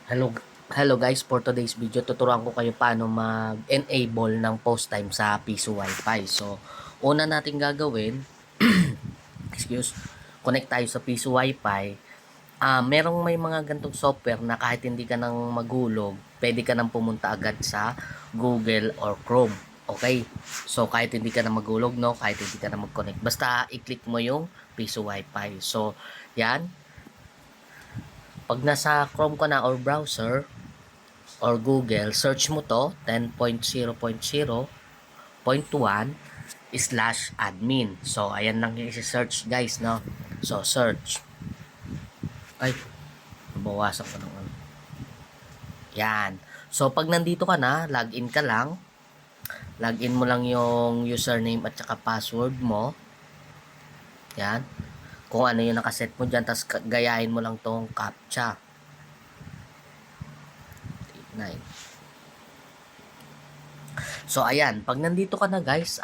Hello, hello guys, for today's video tuturuan ko kayo paano mag-enable ng post time sa Piso Wi-Fi. So, una natin gagawin, excuse, connect tayo sa Piso Wi-Fi. Merong may mga gantong software na kahit hindi ka nang maghulog, pwede ka nang pumunta agad sa Google or Chrome. Okay? So, kahit hindi ka na maghulog, no? Kahit hindi ka na mag-connect. Basta i-click mo yung Piso Wi-Fi. So, yan. Pag nasa Chrome ka na or browser, or Google, search mo to 10.0.0.1/admin. So, ayan lang yung isi-search guys, no? So, search. Ay, bawasan ko ng ano. Yan. So, pag nandito ka na, login ka lang. Login mo lang yung username at saka password mo. Yan. Kung ano yung nakaset mo dyan, tapos gayahin mo lang tong CAPTCHA. 9. So, ayan. Pag nandito ka na guys,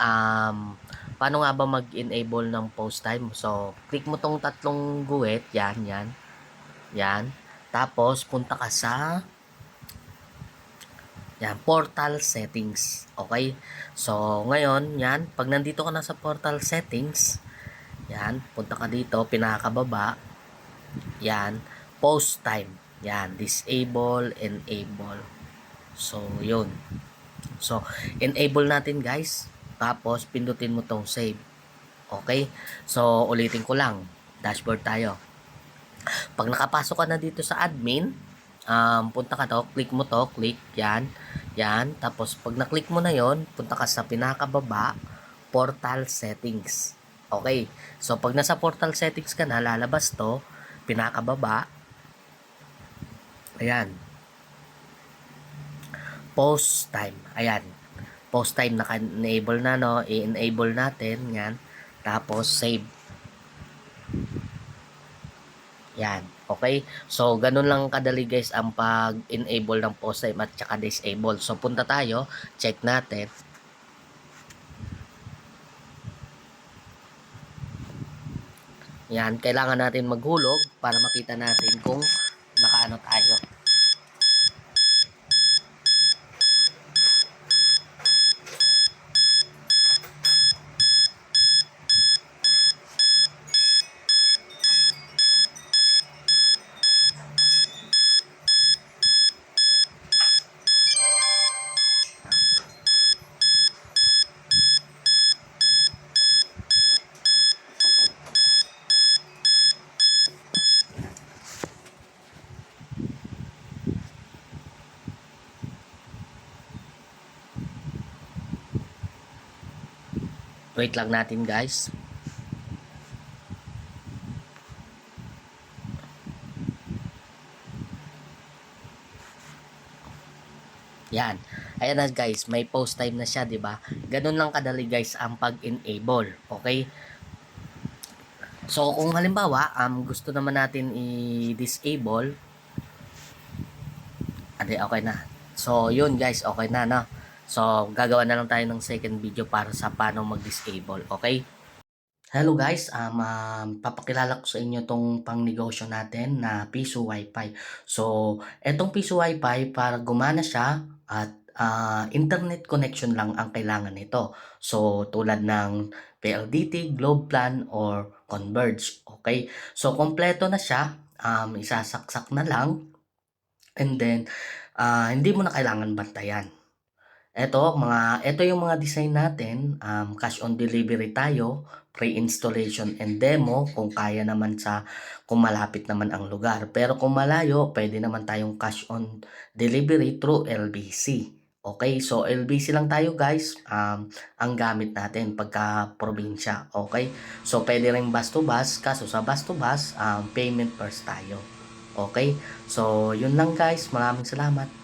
paano nga ba mag-enable ng post time? So, click mo tong tatlong guhit. Yan, yan. Yan. Tapos, punta ka sa yan, portal settings. Okay? So, ngayon, yan. Pag nandito ka na sa portal settings, yan. Punta ka dito, pinakababa. Yan. Post time. Yan. Disable, enable. So, yun. So, enable natin guys. Tapos, pindutin mo tong save. Okay? So, ulitin ko lang. Dashboard tayo. Pag nakapasok ka na dito sa admin, punta ka to, click mo to, click, yan. Yan. Tapos, pag na-click mo na yon, punta ka sa pinakababa, portal settings. Okay? So, pag nasa portal settings ka na, lalabas to, pinakababa. Ayan. Post time. Ayan. Post time naka-enable na, no? I-enable natin. Yan. Tapos, save. Yan. Okay? So, ganun lang kadali guys ang pag-enable ng post time at saka disable. So, punta tayo. Check natin. Yan. Kailangan natin maghulog para makita natin kung nakaano tayo. Wait lang natin guys. Yan. Ayan na guys, may post time na siya, 'di ba? Ganun lang kadali guys ang pag-enable, okay? So kung halimbawa, gusto naman natin i-disable, okay na. So yun guys, okay na, no? So gagawa na lang tayo ng second video para sa paano mag-disable, okay? Hello guys, papakilala ko sa inyo tong pangnegosyo natin na Piso Wi-Fi. So, etong Piso Wi-Fi para gumana siya at internet connection lang ang kailangan nito. So, tulad ng PLDT, Globe Plan, or Converge. Okay? So, kompleto na siya. Isasaksak na lang. And then, hindi mo na kailangan bantayan. Ito yung mga design natin, cash on delivery tayo, pre-installation and demo kung kaya naman kung malapit naman ang lugar. Pero kung malayo, pwede naman tayong cash on delivery through LBC. Okay, so LBC lang tayo guys, ang gamit natin pagka probinsya. Okay, so pwede rin bus to bus, kaso sa bus to bus, payment first tayo. Okay, so yun lang guys, maraming salamat.